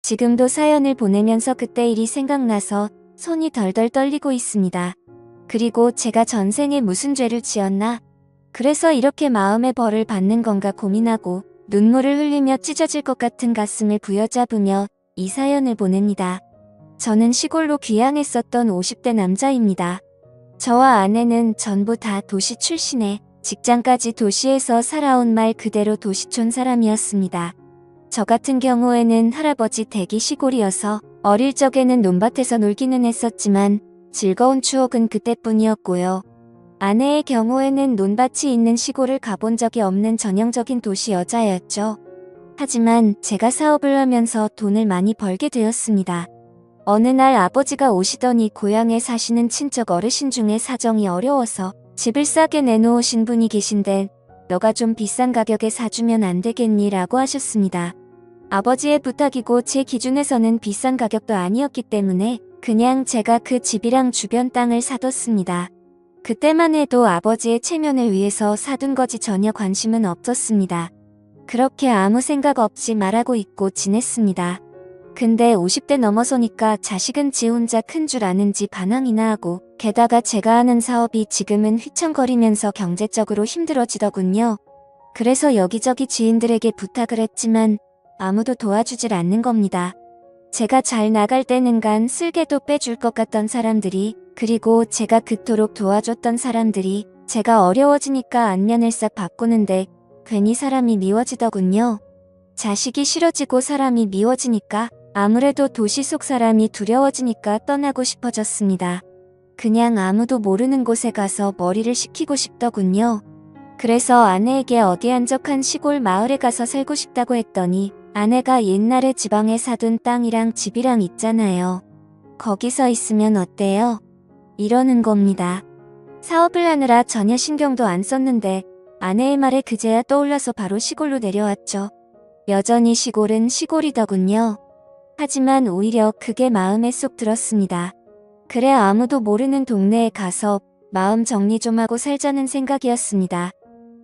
지금도 사연을 보내면서 그때 일이 생각나서 손이 덜덜 떨리고 있습니다. 그리고 제가 전생에 무슨 죄를 지었나? 그래서 이렇게 마음의 벌을 받는 건가 고민하고 눈물을 흘리며 찢어질 것 같은 가슴을 부여잡으며 이 사연을 보냅니다. 저는 시골로 귀향했었던 50대 남자입니다. 저와 아내는 전부 다 도시 출신에 직장까지 도시에서 살아온 말 그대로 도시촌 사람이었습니다. 저 같은 경우에는 할아버지 댁이 시골이어서 어릴 적에는 논밭에서 놀기는 했었지만 즐거운 추억은 그때뿐이었고요. 아내의 경우에는 논밭이 있는 시골을 가본 적이 없는 전형적인 도시 여자였죠. 하지만 제가 사업을 하면서 돈을 많이 벌게 되었습니다. 어느 날 아버지가 오시더니 고향에 사시는 친척 어르신 중에 사정이 어려워서 집을 싸게 내놓으신 분이 계신데 너가 좀 비싼 가격에 사주면 안 되겠니? 라고 하셨습니다. 아버지의 부탁이고 제 기준에서는 비싼 가격도 아니었기 때문에 그냥 제가 그 집이랑 주변 땅을 사뒀습니다. 그때만 해도 아버지의 체면을 위해서 사둔 거지 전혀 관심은 없었습니다. 그렇게 아무 생각 없이 말하고 있고 지냈습니다. 근데 50대 넘어서니까 자식은 지 혼자 큰 줄 아는지 반항이나 하고 게다가 제가 하는 사업이 지금은 휘청거리면서 경제적으로 힘들어지더군요. 그래서 여기저기 지인들에게 부탁을 했지만 아무도 도와주질 않는 겁니다. 제가 잘 나갈 때는 간 쓸개도 빼줄 것 같던 사람들이 그리고 제가 그토록 도와줬던 사람들이 제가 어려워지니까 안면을 싹 바꾸는데 괜히 사람이 미워지더군요. 자식이 싫어지고 사람이 미워지니까 아무래도 도시 속 사람이 두려워지니까 떠나고 싶어졌습니다. 그냥 아무도 모르는 곳에 가서 머리를 식히고 싶더군요. 그래서 아내에게 어디 한적한 시골 마을에 가서 살고 싶다고 했더니 아내가 옛날에 지방에 사둔 땅이랑 집이랑 있잖아요. 거기서 있으면 어때요? 이러는 겁니다. 사업을 하느라 전혀 신경도 안 썼는데 아내의 말에 그제야 떠올라서 바로 시골로 내려왔죠. 여전히 시골은 시골이더군요. 하지만 오히려 그게 마음에 쏙 들었습니다. 그래 아무도 모르는 동네에 가서 마음 정리 좀 하고 살자는 생각이었습니다.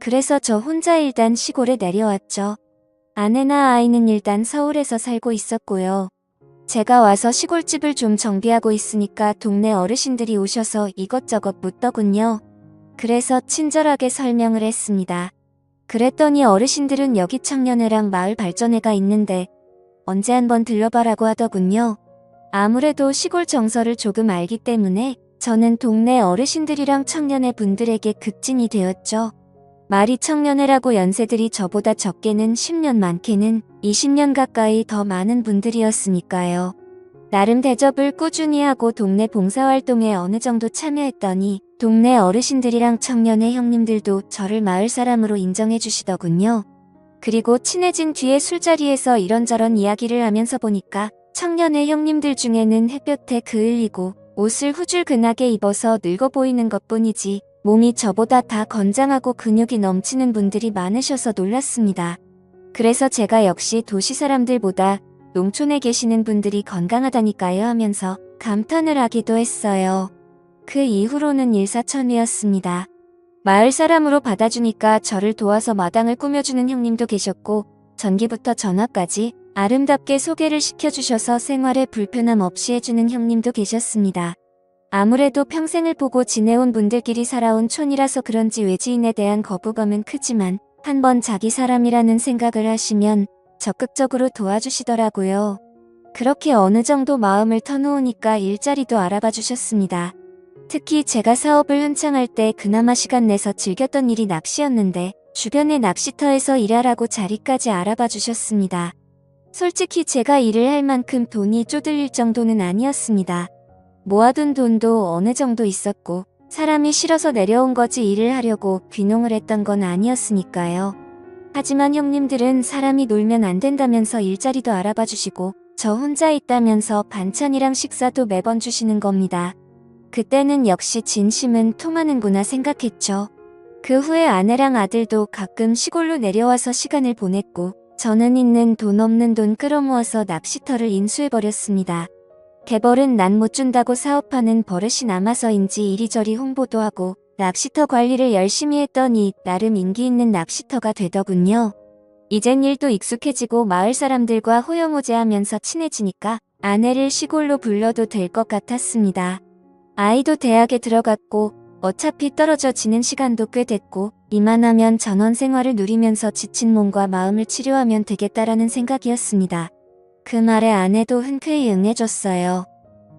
그래서 저 혼자 일단 시골에 내려왔죠. 아내나 아이는 일단 서울에서 살고 있었고요. 제가 와서 시골집을 좀 정비하고 있으니까 동네 어르신들이 오셔서 이것저것 묻더군요. 그래서 친절하게 설명을 했습니다. 그랬더니 어르신들은 여기 청년회랑 마을 발전회가 있는데 언제 한번 들러봐라고 하더군요. 아무래도 시골 정서를 조금 알기 때문에 저는 동네 어르신들이랑 청년회 분들에게 급진이 되었죠. 말이 청년회라고 연세들이 저보다 적게는 10년 많게는 20년 가까이 더 많은 분들이었으니까요. 나름 대접을 꾸준히 하고 동네 봉사활동에 어느 정도 참여했더니 동네 어르신들이랑 청년회 형님들도 저를 마을 사람으로 인정해 주시더군요. 그리고 친해진 뒤에 술자리에서 이런저런 이야기를 하면서 보니까 청년회 형님들 중에는 햇볕에 그을리고 옷을 후줄근하게 입어서 늙어 보이는 것뿐이지 몸이 저보다 다 건장하고 근육이 넘치는 분들이 많으셔서 놀랐습니다. 그래서 제가 역시 도시 사람들보다 농촌에 계시는 분들이 건강하다니까요 하면서 감탄을 하기도 했어요. 그 이후로는 일사천리였습니다. 마을 사람으로 받아주니까 저를 도와서 마당을 꾸며주는 형님도 계셨고 전기부터 전화까지 아름답게 소개를 시켜주셔서 생활에 불편함 없이 해주는 형님도 계셨습니다. 아무래도 평생을 보고 지내온 분들끼리 살아온 촌이라서 그런지 외지인에 대한 거부감은 크지만 한번 자기 사람이라는 생각을 하시면 적극적으로 도와주시더라고요. 그렇게 어느 정도 마음을 터놓으니까 일자리도 알아봐 주셨습니다. 특히 제가 사업을 한창 할 때 그나마 시간 내서 즐겼던 일이 낚시였는데 주변의 낚시터에서 일하라고 자리까지 알아봐 주셨습니다. 솔직히 제가 일을 할 만큼 돈이 쪼들릴 정도는 아니었습니다. 모아둔 돈도 어느 정도 있었고 사람이 싫어서 내려온 거지 일을 하려고 귀농을 했던 건 아니었으니까요. 하지만 형님들은 사람이 놀면 안 된다면서 일자리도 알아봐 주시고 저 혼자 있다면서 반찬이랑 식사도 매번 주시는 겁니다. 그때는 역시 진심은 통하는구나 생각했죠. 그 후에 아내랑 아들도 가끔 시골로 내려와서 시간을 보냈고 저는 있는 돈 없는 돈 끌어모아서 낚시터를 인수해버렸습니다. 개벌은 난 못 준다고 사업하는 버릇이 남아서인지 이리저리 홍보도 하고 낚시터 관리를 열심히 했더니 나름 인기 있는 낚시터가 되더군요. 이젠 일도 익숙해지고 마을 사람들과 호영호재하면서 친해지니까 아내를 시골로 불러도 될 것 같았습니다. 아이도 대학에 들어갔고 어차피 떨어져 지는 시간도 꽤 됐고 이만하면 전원 생활을 누리면서 지친 몸과 마음을 치료하면 되겠다라는 생각이었습니다. 그 말에 아내도 흔쾌히 응해줬어요.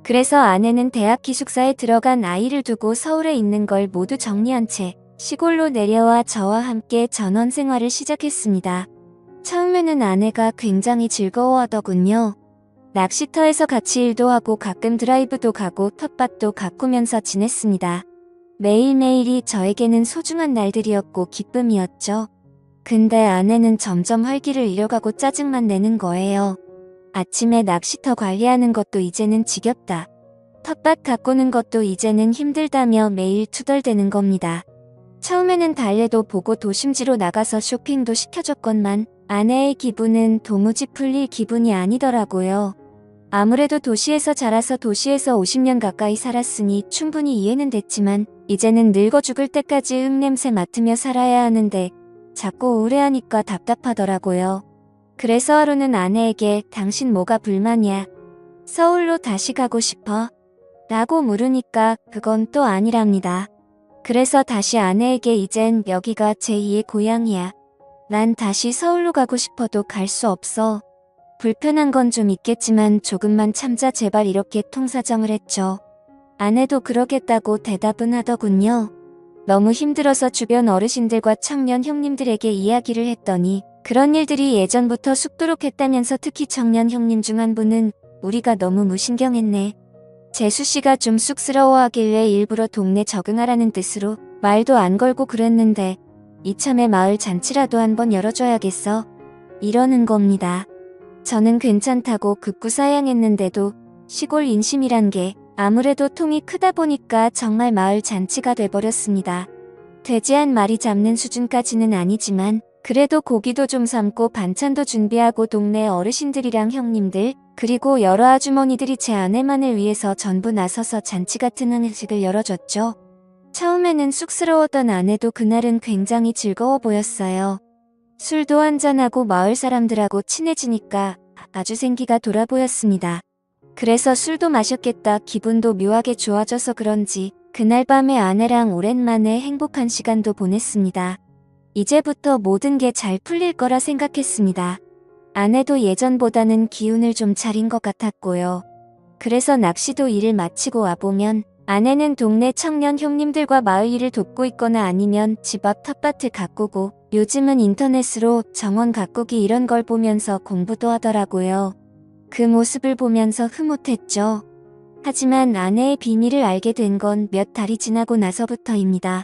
그래서 아내는 대학 기숙사에 들어간 아이를 두고 서울에 있는 걸 모두 정리한 채 시골로 내려와 저와 함께 전원 생활을 시작했습니다. 처음에는 아내가 굉장히 즐거워하더군요. 낚시터에서 같이 일도 하고 가끔 드라이브도 가고 텃밭도 가꾸면서 지냈습니다. 매일매일이 저에게는 소중한 날들이었고 기쁨이었죠. 근데 아내는 점점 활기를 잃어가고 짜증만 내는 거예요. 아침에 낚시터 관리하는 것도 이제는 지겹다. 텃밭 가꾸는 것도 이제는 힘들다며 매일 투덜대는 겁니다. 처음에는 달래도 보고 도심지로 나가서 쇼핑도 시켜줬건만 아내의 기분은 도무지 풀릴 기분이 아니더라고요. 아무래도 도시에서 자라서 도시에서 50년 가까이 살았으니 충분히 이해는 됐지만 이제는 늙어 죽을 때까지 흙냄새 맡으며 살아야 하는데 자꾸 우울해하니까 답답하더라고요. 그래서 하루는 아내에게 당신 뭐가 불만이야? 서울로 다시 가고 싶어? 라고 물으니까 그건 또 아니랍니다. 그래서 다시 아내에게 이젠 여기가 제2의 고향이야. 난 다시 서울로 가고 싶어도 갈 수 없어. 불편한 건 좀 있겠지만 조금만 참자 제발 이렇게 통사정을 했죠. 아내도 그러겠다고 대답은 하더군요. 너무 힘들어서 주변 어르신들과 청년 형님들에게 이야기를 했더니 그런 일들이 예전부터 쑥도록 했다면서 특히 청년 형님 중 한 분은 우리가 너무 무신경했네. 재수씨가 좀 쑥스러워하길래 일부러 동네 적응하라는 뜻으로 말도 안 걸고 그랬는데 이참에 마을 잔치라도 한번 열어줘야겠어. 이러는 겁니다. 저는 괜찮다고 급구사양했는데도 시골 인심이란 게 아무래도 통이 크다 보니까 정말 마을 잔치가 돼버렸습니다. 돼지 한 마리 잡는 수준까지는 아니지만 그래도 고기도 좀 삶고 반찬도 준비하고 동네 어르신들이랑 형님들 그리고 여러 아주머니들이 제 아내만을 위해서 전부 나서서 잔치 같은 음식을 열어줬죠. 처음에는 쑥스러웠던 아내도 그날은 굉장히 즐거워 보였어요. 술도 한잔하고 마을 사람들하고 친해지니까 아주 생기가 돌아 보였습니다. 그래서 술도 마셨겠다 기분도 묘하게 좋아져서 그런지 그날 밤에 아내랑 오랜만에 행복한 시간도 보냈습니다. 이제부터 모든 게 잘 풀릴 거라 생각했습니다. 아내도 예전보다는 기운을 좀 차린 것 같았고요. 그래서 낚시도 일을 마치고 와보면 아내는 동네 청년 형님들과 마을 일을 돕고 있거나 아니면 집 앞 텃밭을 가꾸고 요즘은 인터넷으로 정원 가꾸기 이런 걸 보면서 공부도 하더라고요. 그 모습을 보면서 흐뭇했죠. 하지만 아내의 비밀을 알게 된 건 몇 달이 지나고 나서부터입니다.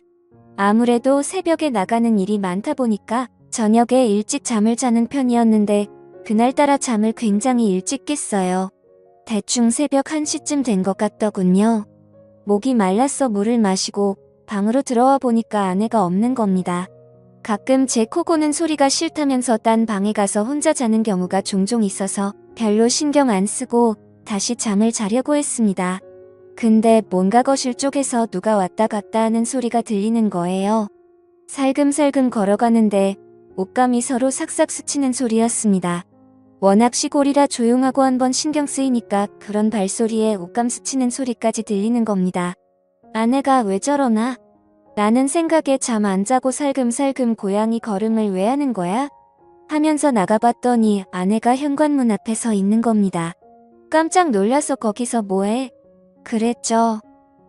아무래도 새벽에 나가는 일이 많다 보니까 저녁에 일찍 잠을 자는 편이었는데 그날따라 잠을 굉장히 일찍 깼어요. 대충 새벽 1시쯤 된 것 같더군요. 목이 말라서 물을 마시고 방으로 들어와 보니까 아내가 없는 겁니다. 가끔 제 코 고는 소리가 싫다면서 딴 방에 가서 혼자 자는 경우가 종종 있어서 별로 신경 안 쓰고 다시 잠을 자려고 했습니다. 근데 뭔가 거실 쪽에서 누가 왔다 갔다 하는 소리가 들리는 거예요. 살금살금 걸어가는데 옷감이 서로 삭삭 스치는 소리였습니다. 워낙 시골이라 조용하고 한번 신경 쓰이니까 그런 발소리에 옷감 스치는 소리까지 들리는 겁니다. 아내가 왜 저러나? 라는 생각에 잠 안 자고 살금살금 고양이 걸음을 왜 하는 거야? 하면서 나가봤더니 아내가 현관문 앞에 서 있는 겁니다. 깜짝 놀라서 거기서 뭐해? 그랬죠.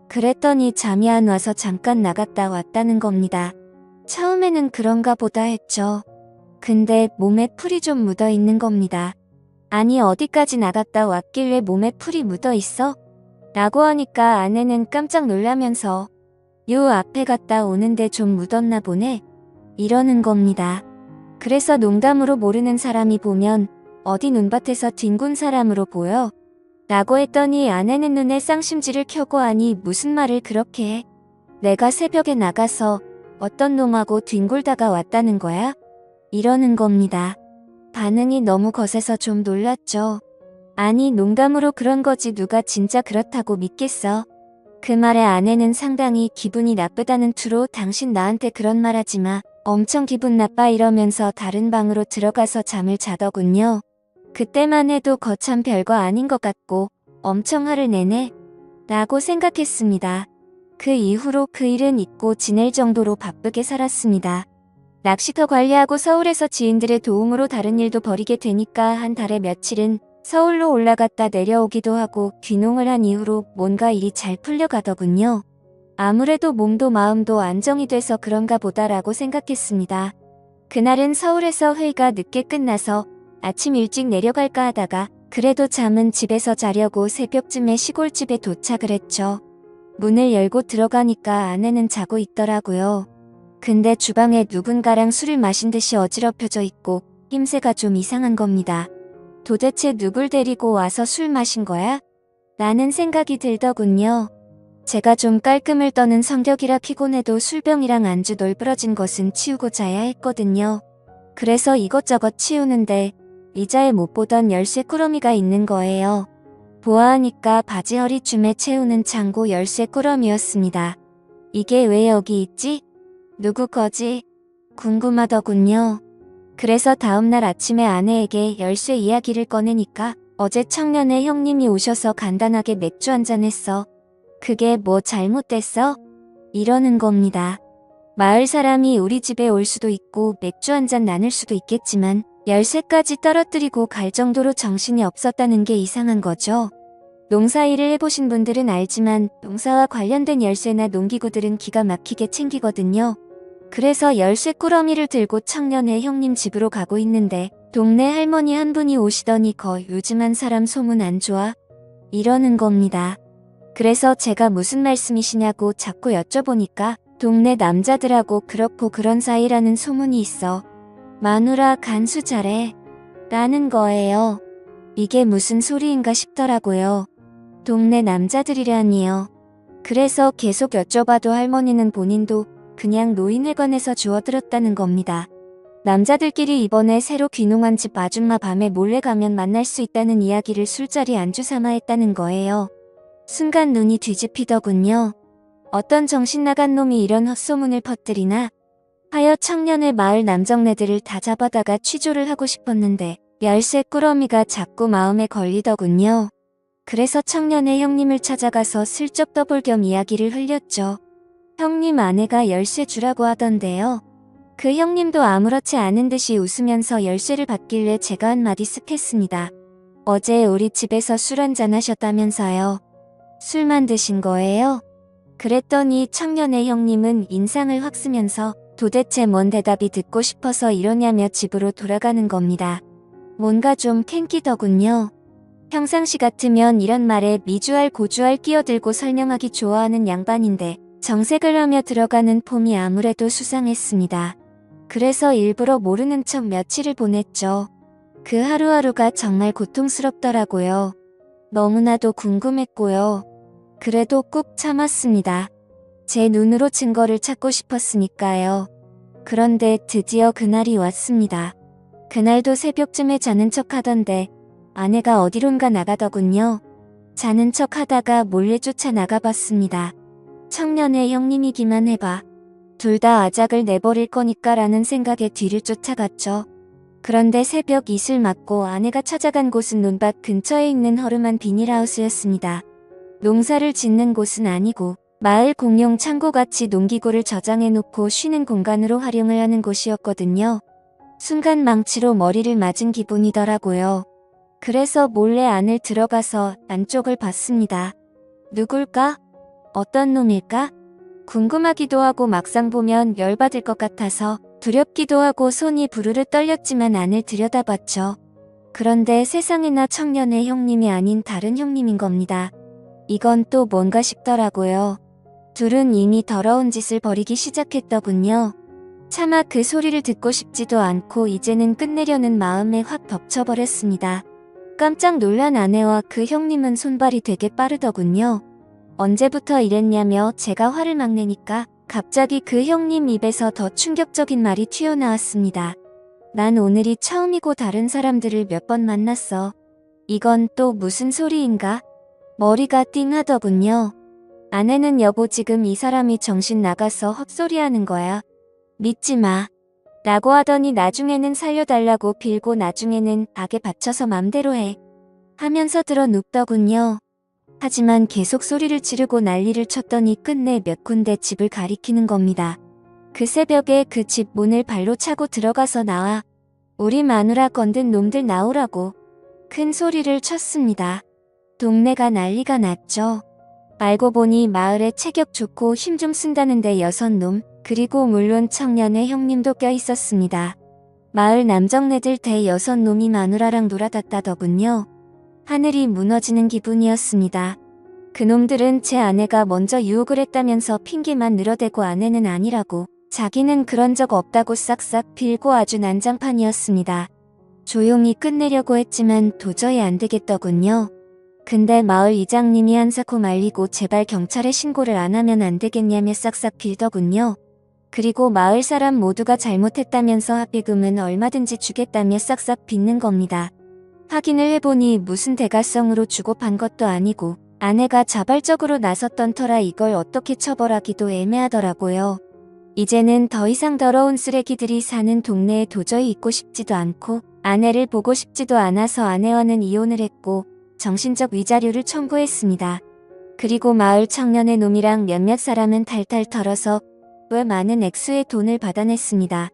그랬더니 잠이 안 와서 잠깐 나갔다 왔다는 겁니다. 처음에는 그런가 보다 했죠. 근데 몸에 풀이 좀 묻어 있는 겁니다. 아니 어디까지 나갔다 왔길래 몸에 풀이 묻어 있어? 라고 하니까 아내는 깜짝 놀라면서 요 앞에 갔다 오는데 좀 묻었나 보네? 이러는 겁니다. 그래서 농담으로 모르는 사람이 보면 어디 눈밭에서 뒹군 사람으로 보여? 라고 했더니 아내는 눈에 쌍심지를 켜고 아니 무슨 말을 그렇게 해? 내가 새벽에 나가서 어떤 놈하고 뒹굴다가 왔다는 거야? 이러는 겁니다. 반응이 너무 거세서 좀 놀랐죠. 아니 농담으로 그런 거지 누가 진짜 그렇다고 믿겠어? 그 말에 아내는 상당히 기분이 나쁘다는 투로 당신 나한테 그런 말 하지 마. 엄청 기분 나빠 이러면서 다른 방으로 들어가서 잠을 자더군요. 그때만 해도 거참 별거 아닌 것 같고 엄청 화를 내네 라고 생각했습니다. 그 이후로 그 일은 잊고 지낼 정도로 바쁘게 살았습니다. 낚시터 관리하고 서울에서 지인들의 도움으로 다른 일도 벌이게 되니까 한 달에 며칠은 서울로 올라갔다 내려오기도 하고 귀농을 한 이후로 뭔가 일이 잘 풀려가더군요. 아무래도 몸도 마음도 안정이 돼서 그런가 보다라고 생각했습니다. 그날은 서울에서 회의가 늦게 끝나서 아침 일찍 내려갈까 하다가 그래도 잠은 집에서 자려고 새벽쯤에 시골집에 도착을 했죠. 문을 열고 들어가니까 아내는 자고 있더라고요. 근데 주방에 누군가랑 술을 마신 듯이 어지럽혀져 있고 힘새가 좀 이상한 겁니다. 도대체 누굴 데리고 와서 술 마신 거야? 라는 생각이 들더군요. 제가 좀 깔끔을 떠는 성격이라 피곤해도 술병이랑 안주 널브러진 것은 치우고 자야 했거든요. 그래서 이것저것 치우는데 의자에 못 보던 열쇠 꾸러미가 있는 거예요. 보아하니까 바지 허리춤에 채우는 창고 열쇠 꾸러미였습니다. 이게 왜 여기 있지? 누구 거지? 궁금하더군요. 그래서 다음날 아침에 아내에게 열쇠 이야기를 꺼내니까 어제 청년의 형님이 오셔서 간단하게 맥주 한잔 했어. 그게 뭐 잘못됐어? 이러는 겁니다. 마을 사람이 우리 집에 올 수도 있고 맥주 한잔 나눌 수도 있겠지만 열쇠까지 떨어뜨리고 갈 정도로 정신이 없었다는 게 이상한 거죠. 농사일을 해보신 분들은 알지만 농사와 관련된 열쇠나 농기구들은 기가 막히게 챙기거든요. 그래서 열쇠 꾸러미를 들고 청년의 형님 집으로 가고 있는데 동네 할머니 한 분이 오시더니 요즘 한 사람 소문 안 좋아? 이러는 겁니다. 그래서 제가 무슨 말씀이시냐고 자꾸 여쭤보니까 동네 남자들하고 그렇고 그런 사이라는 소문이 있어. 마누라 간수 잘해. 라는 거예요. 이게 무슨 소리인가 싶더라고요. 동네 남자들이라니요. 그래서 계속 여쭤봐도 할머니는 본인도 그냥 노인회관에서 주워들었다는 겁니다. 남자들끼리 이번에 새로 귀농한 집 아줌마 밤에 몰래 가면 만날 수 있다는 이야기를 술자리 안주 삼아 했다는 거예요. 순간 눈이 뒤집히더군요. 어떤 정신 나간 놈이 이런 헛소문을 퍼뜨리나 하여 청년의 마을 남정네들을 다 잡아다가 취조를 하고 싶었는데 열쇠 꾸러미가 자꾸 마음에 걸리더군요. 그래서 청년의 형님을 찾아가서 슬쩍 떠볼 겸 이야기를 흘렸죠. 형님 아내가 열쇠 주라고 하던데요. 그 형님도 아무렇지 않은 듯이 웃으면서 열쇠를 받길래 제가 한마디 쓱 했습니다. 어제 우리 집에서 술 한잔 하셨다면서요. 술만 드신 거예요? 그랬더니 청년의 형님은 인상을 확 쓰면서 도대체 뭔 대답이 듣고 싶어서 이러냐며 집으로 돌아가는 겁니다. 뭔가 좀 캔끼더군요. 평상시 같으면 이런 말에 미주알 고주알 끼어들고 설명하기 좋아하는 양반인데 정색을 하며 들어가는 폼이 아무래도 수상했습니다. 그래서 일부러 모르는 척 며칠을 보냈죠. 그 하루하루가 정말 고통스럽더라고요. 너무나도 궁금했고요. 그래도 꾹 참았습니다. 제 눈으로 증거를 찾고 싶었으니까요. 그런데 드디어 그날이 왔습니다. 그날도 새벽쯤에 자는 척 하던데 아내가 어디론가 나가더군요. 자는 척 하다가 몰래 쫓아 나가봤습니다. 청년의 형님이기만 해봐. 둘 다 아작을 내버릴 거니까 라는 생각에 뒤를 쫓아갔죠. 그런데 새벽 이슬 맞고 아내가 찾아간 곳은 논밭 근처에 있는 허름한 비닐하우스였습니다. 농사를 짓는 곳은 아니고 마을 공용 창고같이 농기구를 저장해놓고 쉬는 공간으로 활용을 하는 곳이었거든요. 순간 망치로 머리를 맞은 기분이더라고요. 그래서 몰래 안을 들어가서 안쪽을 봤습니다. 누굴까? 어떤 놈일까? 궁금하기도 하고 막상 보면 열받을 것 같아서 두렵기도 하고 손이 부르르 떨렸지만 안을 들여다봤죠. 그런데 세상에나 청년의 형님이 아닌 다른 형님인 겁니다. 이건 또 뭔가 싶더라고요. 둘은 이미 더러운 짓을 벌이기 시작했더군요. 차마 그 소리를 듣고 싶지도 않고 이제는 끝내려는 마음에 확 덮쳐버렸습니다. 깜짝 놀란 아내와 그 형님은 손발이 되게 빠르더군요. 언제부터 이랬냐며 제가 화를 막 내니까 갑자기 그 형님 입에서 더 충격적인 말이 튀어나왔습니다. 난 오늘이 처음이고 다른 사람들을 몇 번 만났어. 이건 또 무슨 소리인가? 머리가 띵하더군요. 아내는 여보 지금 이 사람이 정신 나가서 헛소리하는 거야. 믿지 마. 라고 하더니 나중에는 살려달라고 빌고 나중에는 악에 받쳐서 맘대로 해. 하면서 들어 눕더군요. 하지만 계속 소리를 지르고 난리를 쳤더니 끝내 몇 군데 집을 가리키는 겁니다. 그 새벽에 그 집 문을 발로 차고 들어가서 나와 우리 마누라 건든 놈들 나오라고 큰 소리를 쳤습니다. 동네가 난리가 났죠. 알고 보니 마을에 체격 좋고 힘 좀 쓴다는데 6놈, 그리고 물론 청년의 형님도 껴 있었습니다. 마을 남정네들 대 6놈이 마누라랑 놀아댔다더군요. 하늘이 무너지는 기분이었습니다. 그놈들은 제 아내가 먼저 유혹을 했다면서 핑계만 늘어대고 아내는 아니라고, 자기는 그런 적 없다고 싹싹 빌고 아주 난장판이었습니다. 조용히 끝내려고 했지만 도저히 안 되겠더군요. 근데 마을 이장님이 한사코 말리고 제발 경찰에 신고를 안 하면 안 되겠냐며 싹싹 빌더군요. 그리고 마을 사람 모두가 잘못했다면서 합의금은 얼마든지 주겠다며 싹싹 빚는 겁니다. 확인을 해보니 무슨 대가성으로 주고 판 것도 아니고 아내가 자발적으로 나섰던 터라 이걸 어떻게 처벌하기도 애매하더라고요. 이제는 더 이상 더러운 쓰레기들이 사는 동네에 도저히 있고 싶지도 않고 아내를 보고 싶지도 않아서 아내와는 이혼을 했고 정신적 위자료를 청구했습니다. 그리고 마을 청년의 놈이랑 몇몇 사람은 탈탈 털어서 꽤 많은 액수의 돈을 받아냈습니다.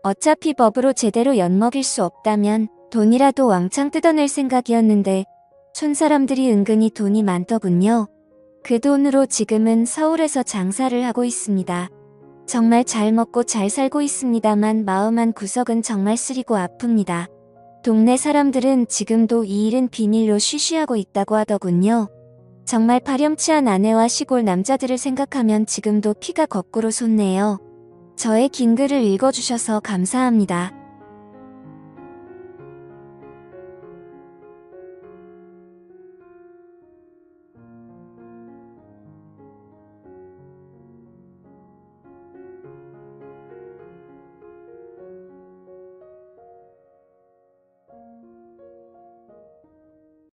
어차피 법으로 제대로 엿먹일 수 없다면 돈이라도 왕창 뜯어낼 생각이었는데 촌 사람들이 은근히 돈이 많더군요. 그 돈으로 지금은 서울에서 장사를 하고 있습니다. 정말 잘 먹고 잘 살고 있습니다만 마음 한 구석은 정말 쓰리고 아픕니다. 동네 사람들은 지금도 이 일은 비밀로 쉬쉬하고 있다고 하더군요. 정말 파렴치한 아내와 시골 남자들을 생각하면 지금도 피가 거꾸로 솟네요. 저의 긴 글을 읽어주셔서 감사합니다.